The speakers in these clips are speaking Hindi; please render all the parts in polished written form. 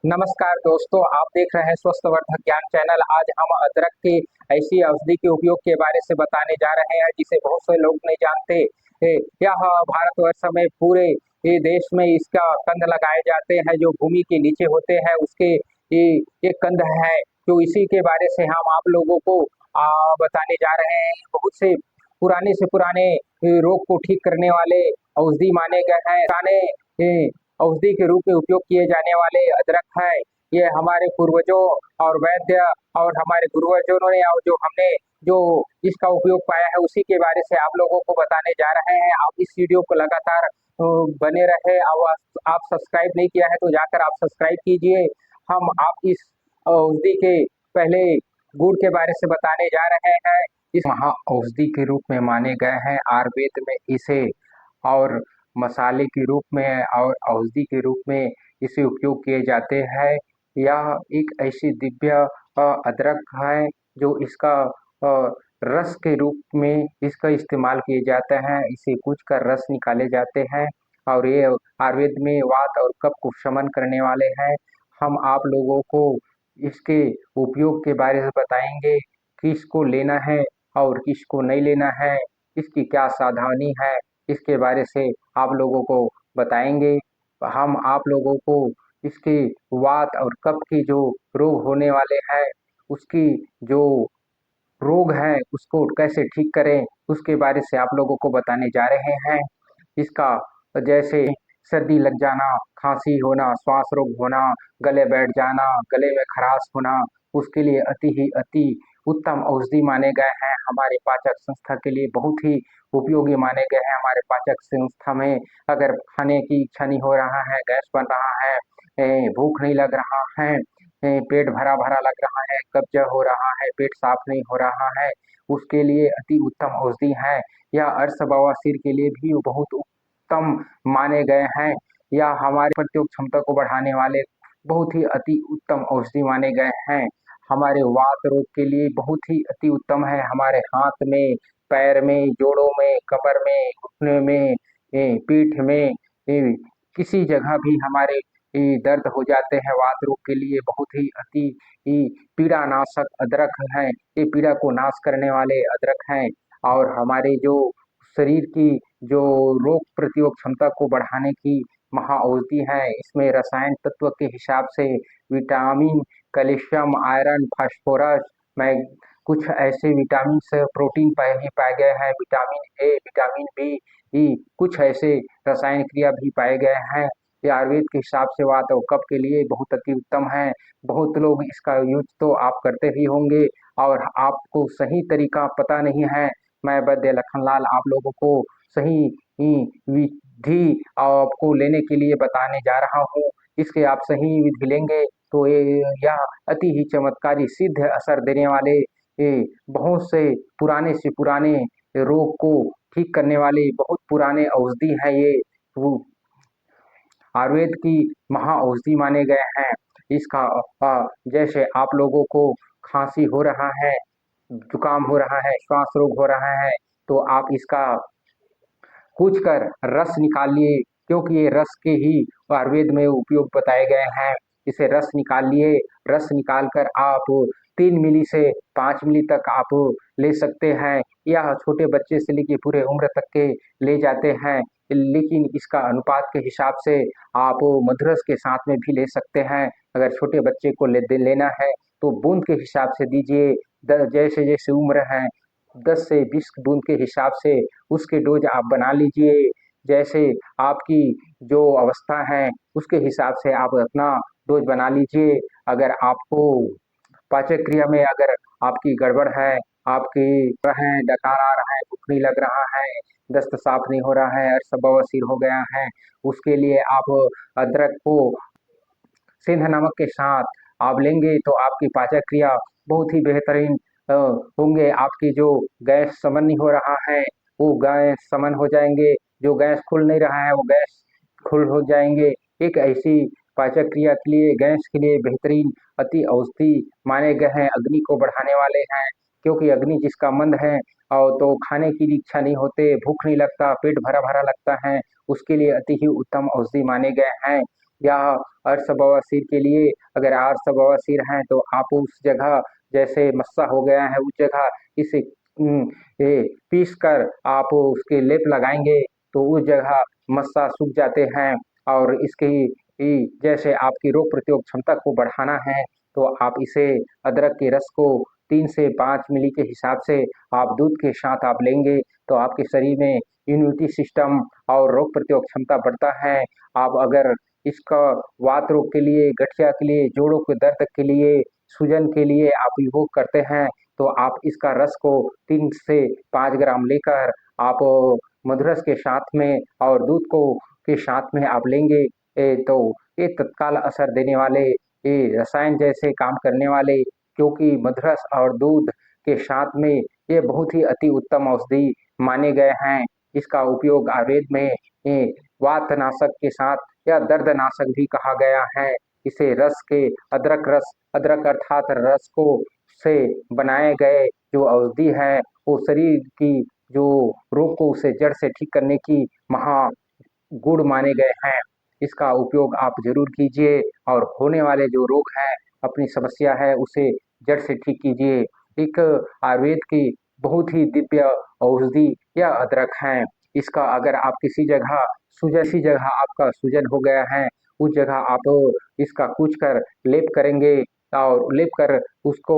नमस्कार दोस्तों, आप देख रहे हैं स्वस्थवर्धक ज्ञान चैनल। आज हम अदरक की ऐसी औषधि के उपयोग के बारे से बताने जा रहे हैं जिसे बहुत से लोग नहीं जानते। यह भारतवर्ष में पूरे देश में इसका कंद लगाए जाते हैं जो भूमि के नीचे होते हैं। उसके ये कंद है तो इसी के बारे से हम आप लोगों को बताने जा रहे हैं। बहुत से पुराने रोग को ठीक करने वाले औषधि माने गए हैं। पुराने औषधि के रूप में उपयोग किए जाने वाले अदरक है। ये हमारे पूर्वजों और वैद्य और हमारे पूर्वजों ने और जो इसका उपयोग पाया है उसी के बारे से आप लोगों को बताने जा रहे हैं। आप इस वीडियो को लगातार बने रहे। आप सब्सक्राइब नहीं किया है तो जाकर आप सब्सक्राइब कीजिए। हम आप इस औषधि के पहले गुण के बारे से बताने जा रहे हैं। इस महा औषधि के रूप में माने गए हैं। आयुर्वेद में इसे और मसाले के रूप में और औषधि के रूप में इसे उपयोग किए जाते हैं। यह एक ऐसी दिव्य अदरक है जो इसका रस के रूप में इसका इस्तेमाल किए जाते हैं। इसे कूच कर रस निकाले जाते हैं और ये आयुर्वेद में वात और कफ को शमन करने वाले हैं। हम आप लोगों को इसके उपयोग के बारे में बताएंगे, किसको लेना है और किसको नहीं लेना है, इसकी क्या सावधानी है, इसके बारे से आप लोगों को बताएंगे। हम आप लोगों को इसके वात और कफ की जो रोग होने वाले हैं उसकी जो रोग है उसको कैसे ठीक करें उसके बारे से आप लोगों को बताने जा रहे हैं। इसका जैसे सर्दी लग जाना, खांसी होना, श्वास रोग होना, गले बैठ जाना, गले में खराश होना, उसके लिए अति उत्तम औषधि माने गए हैं। हमारे पाचक संस्था के लिए बहुत ही उपयोगी माने गए हैं। हमारे पाचक संस्था में अगर खाने की इच्छा नहीं हो रहा है, गैस बन रहा है, भूख नहीं लग रहा है, पेट भरा भरा लग रहा है, कब्ज हो रहा है, पेट साफ नहीं हो रहा है, उसके लिए अति उत्तम औषधि है। यह अर्श बवासीर के लिए भी बहुत उत्तम माने गए हैं। यह हमारे प्रतिरोधक क्षमता को बढ़ाने वाले बहुत ही अति उत्तम औषधि माने गए हैं। हमारे वात रोग के लिए बहुत ही अति उत्तम है। हमारे हाथ में, पैर में, जोड़ों में, कमर में, घुटने में, पीठ में, किसी जगह भी हमारे दर्द हो जाते हैं, वात रोग के लिए बहुत ही अति पीड़ा नाशक अदरक है। ये पीड़ा को नाश करने वाले अदरक हैं और हमारे जो शरीर की जो रोग प्रतिरोधक क्षमता को बढ़ाने की महा औषधि है। इसमें रसायन तत्व के हिसाब से विटामिन, कैल्शियम, आयरन, फास्फोरस में कुछ ऐसे विटामिन से प्रोटीन पाए गए हैं, विटामिन ए, विटामिन बी, कुछ ऐसे रसायन क्रिया भी पाए गए हैं। ये आयुर्वेद के हिसाब से वात और कफ के लिए बहुत अति उत्तम है। बहुत लोग इसका यूज तो आप करते ही होंगे और आपको सही तरीका पता नहीं है। मैं वैद्य लखनलाल आप लोगों को सही विधि आपको लेने के लिए बताने जा रहा हूँ। इसके आप सही विधि लेंगे तो यह अति ही चमत्कारी सिद्ध असर देने वाले बहुत से पुराने रोग को ठीक करने वाले बहुत पुराने औषधि है। ये वो आयुर्वेद की महा औषधि माने गए हैं। इसका जैसे आप लोगों को खांसी हो रहा है, जुकाम हो रहा है, श्वास रोग हो रहा है तो आप इसका कूच कर रस निकालिए, क्योंकि ये रस के ही आयुर्वेद में उपयोग बताए गए हैं। इसे रस निकालिए, रस निकाल कर आप 3 मिली से 5 मिली तक आप ले सकते हैं। यह छोटे बच्चे से लेकर पूरे उम्र तक के ले जाते हैं, लेकिन इसका अनुपात के हिसाब से आप मधुरस के साथ में भी ले सकते हैं। अगर छोटे बच्चे को लेना है तो बूंद के हिसाब से दीजिए। जैसे जैसे उम्र है 10 से 20 बूंद के हिसाब से उसके डोज आप बना लीजिए। जैसे आपकी जो अवस्था है उसके हिसाब से आप अपना डोज बना लीजिए। अगर आपको पाचक क्रिया में अगर आपकी गड़बड़ है, आपकी है डकार आ रहा है, भूख नहीं लग रहा है, दस्त साफ नहीं हो रहा है, अर्श बवासीर हो गया है, उसके लिए आप अदरक को सेंध नमक के साथ आप लेंगे तो आपकी पाचक क्रिया बहुत ही बेहतरीन होंगे। आपकी जो गैस समन नहीं हो रहा है वो गैस समन हो जाएंगे, जो गैस खुल नहीं रहा है वो गैस खुल हो जाएंगे। एक ऐसी पाचक क्रिया के लिए, गैस के लिए बेहतरीन अति औषधि माने गए हैं, अग्नि को बढ़ाने वाले हैं। क्योंकि अग्नि जिसका मंद है और तो खाने की भी इच्छा नहीं होते, भूख नहीं लगता, पेट भरा भरा लगता है, उसके लिए अति ही उत्तम औषधि माने गए हैं। या अर्श बवासीर के लिए अगर अर्श बवासीर हैं तो आप उस जगह जैसे मस्सा हो गया है उस जगह इसे पीस कर आप उसके लेप लगाएंगे तो उस जगह मस्सा सूख जाते हैं। और इसकी जैसे आपकी रोग प्रतिरोध क्षमता को बढ़ाना है तो आप इसे अदरक के रस को 3 से 5 मिली के हिसाब से आप दूध के साथ आप लेंगे तो आपके शरीर में इम्यूनिटी सिस्टम और रोग प्रतिरोध क्षमता बढ़ता है। आप अगर इसका वात रोग के लिए, गठिया के लिए, जोड़ों के दर्द के लिए, सूजन के लिए आप उपयोग करते हैं तो आप इसका रस को 3 से 5 ग्राम लेकर आप मधुरस के साथ में और दूध को के साथ में आप लेंगे तो ये तत्काल असर देने वाले ये रसायन जैसे काम करने वाले, क्योंकि मधुरस और दूध के साथ में ये बहुत ही अति उत्तम औषधि माने गए हैं। इसका उपयोग आयुर्वेद में वातनाशक के साथ या दर्दनाशक भी कहा गया है। इसे रस के अदरक अर्थात रस को से बनाए गए जो औषधि है वो शरीर की जो रोग को उसे जड़ से ठीक करने की महा गुण माने गए हैं। इसका उपयोग आप जरूर कीजिए और होने वाले जो रोग है, अपनी समस्या है उसे जड़ से ठीक कीजिए। एक आयुर्वेद की बहुत ही दिव्य औषधि या अदरक है। इसका अगर आप किसी जगह आपका सूजन हो गया है उस जगह आप इसका कूच कर लेप करेंगे और लेप कर उसको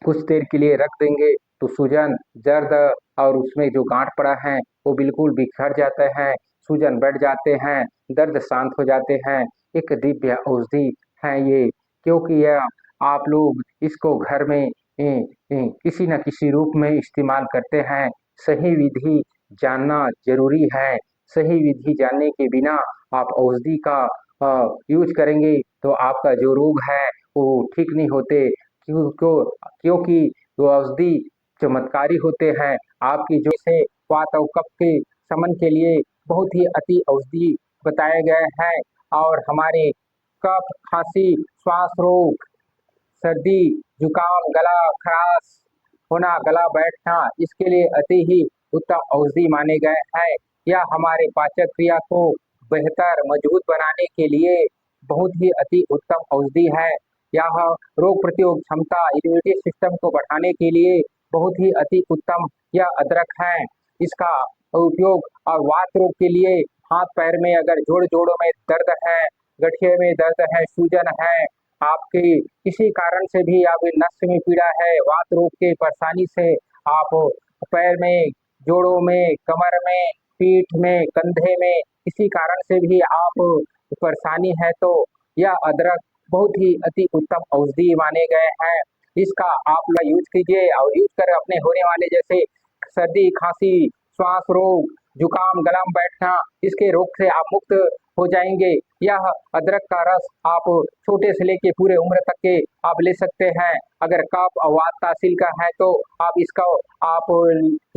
कुछ देर के लिए रख देंगे तो सूजन, दर्द और उसमें जो गांठ पड़ा है वो बिल्कुल बिखर जाते हैं, सूजन बढ़ जाते हैं, दर्द शांत हो जाते हैं। एक दिव्य औषधि है ये, क्योंकि यह आप लोग इसको घर में किसी न किसी रूप में इस्तेमाल करते हैं। सही विधि जानना जरूरी है। सही विधि जानने के बिना आप औषधि का यूज करेंगे तो आपका जो रोग है वो ठीक नहीं होते। क्योंकि वो औषधि चमत्कारी होते हैं। आपकी जो से वात और कफ के शमन के लिए बहुत ही अति औषधि बताए गए हैं और हमारे कफ, खांसी, श्वास रोग, सर्दी, जुकाम, गला खराश होना, गला बैठना इसके लिए अति ही उत्तम औषधि माने गए हैं। यह हमारे पाचक क्रिया को बेहतर मजबूत बनाने के लिए बहुत ही अति उत्तम औषधि है। यह रोग प्रतिरोध क्षमता इम्यूनिटी सिस्टम को बढ़ाने के लिए बहुत ही अति उत्तम यह अदरक है। इसका उपयोग और वात रोग के लिए हाथ पैर में अगर जोड़ों में दर्द है, गठिए में दर्द है, सूजन है, आपके किसी कारण से भी आप नस में पीड़ा है, वात रोग के परेशानी से आप पैर में, जोड़ों में, कमर में, पीठ में, कंधे में किसी कारण से भी आप परेशानी है तो यह अदरक बहुत ही अति उत्तम औषधि माने गए हैं। इसका आप लोग यूज कीजिए और यूज कर अपने होने वाले जैसे सर्दी, खांसी, श्वास रोग, जुकाम, गला में बैठना इसके रोग से आप मुक्त हो जाएंगे। यह अदरक का रस आप छोटे से लेके पूरे उम्र तक के आप ले सकते हैं। अगर कफ और वात तासील का है तो आप इसका आप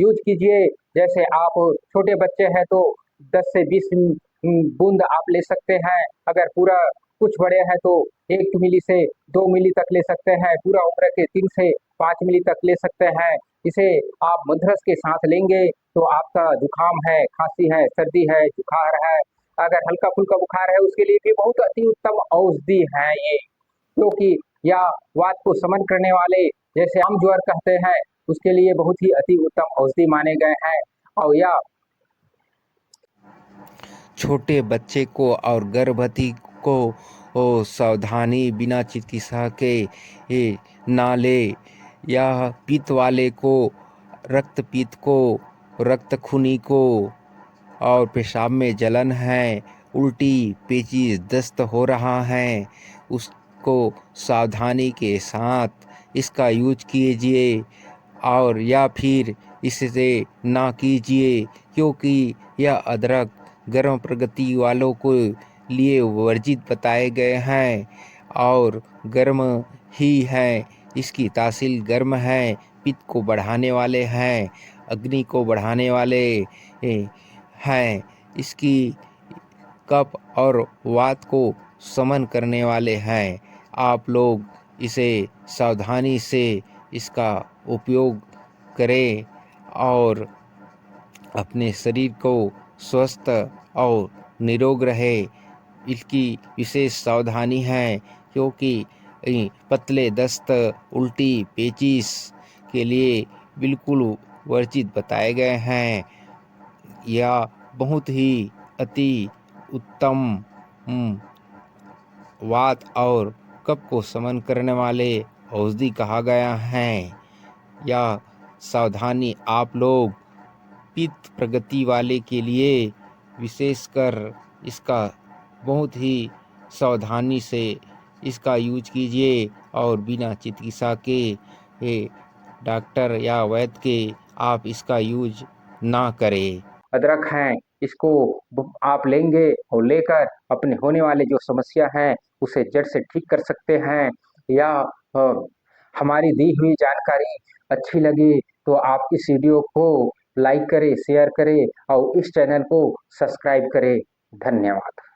यूज कीजिए। जैसे आप छोटे बच्चे हैं तो 10 से 20 बूंद आप ले सकते हैं। अगर पूरा कुछ बड़े हैं तो 1 मिली से 2 मिली तक ले सकते हैं। पूरा उम्र के 3 से 5 मिली तक ले सकते हैं। इसे आप मधरस के साथ लेंगे तो आपका जुकाम है, खांसी है, सर्दी है, जुखार है, अगर हल्का फुल्का बुखार है उसके लिए भी बहुत अति उत्तम औषधि है ये, क्योंकि या वात को समन करने वाले जैसे आम ज्वर कहते हैं उसके लिए बहुत ही अति उत्तम औषधि माने गए हैं। और यह छोटे बच्चे को और गर्भवती को सावधानी बिना चिकित्सा के ना ले। यह पित्त वाले को, रक्तपित्त को, रक्त खूनी को और पेशाब में जलन है, उल्टी, पेचिश, दस्त हो रहा है, उसको सावधानी के साथ इसका यूज कीजिए और या फिर इससे ना कीजिए, क्योंकि यह अदरक गर्म प्रगति वालों को लिए वर्जित बताए गए हैं और गर्म ही है। इसकी तासील गर्म है, पित्त को बढ़ाने वाले हैं, अग्नि को बढ़ाने वाले हैं, इसकी कफ और वात को समन करने वाले हैं। आप लोग इसे सावधानी से इसका उपयोग करें और अपने शरीर को स्वस्थ और निरोग रहे। इसकी विशेष सावधानी है, क्योंकि पतले दस्त, उल्टी, पेचिश के लिए बिल्कुल वर्जित बताए गए हैं। यह बहुत ही अति उत्तम वात और कफ को शमन करने वाले औषधि कहा गया है। यह सावधानी आप लोग पित्त प्रगति वाले के लिए विशेषकर इसका बहुत ही सावधानी से इसका यूज कीजिए और बिना चिकित्सा के डॉक्टर या वैद्य के आप इसका यूज ना करें। अदरक है, इसको आप लेंगे और लेकर अपने होने वाले जो समस्या है उसे जड़ से ठीक कर सकते हैं। या हमारी दी हुई जानकारी अच्छी लगी तो आप इस वीडियो को लाइक करें, शेयर करें और इस चैनल को सब्सक्राइब करें। धन्यवाद।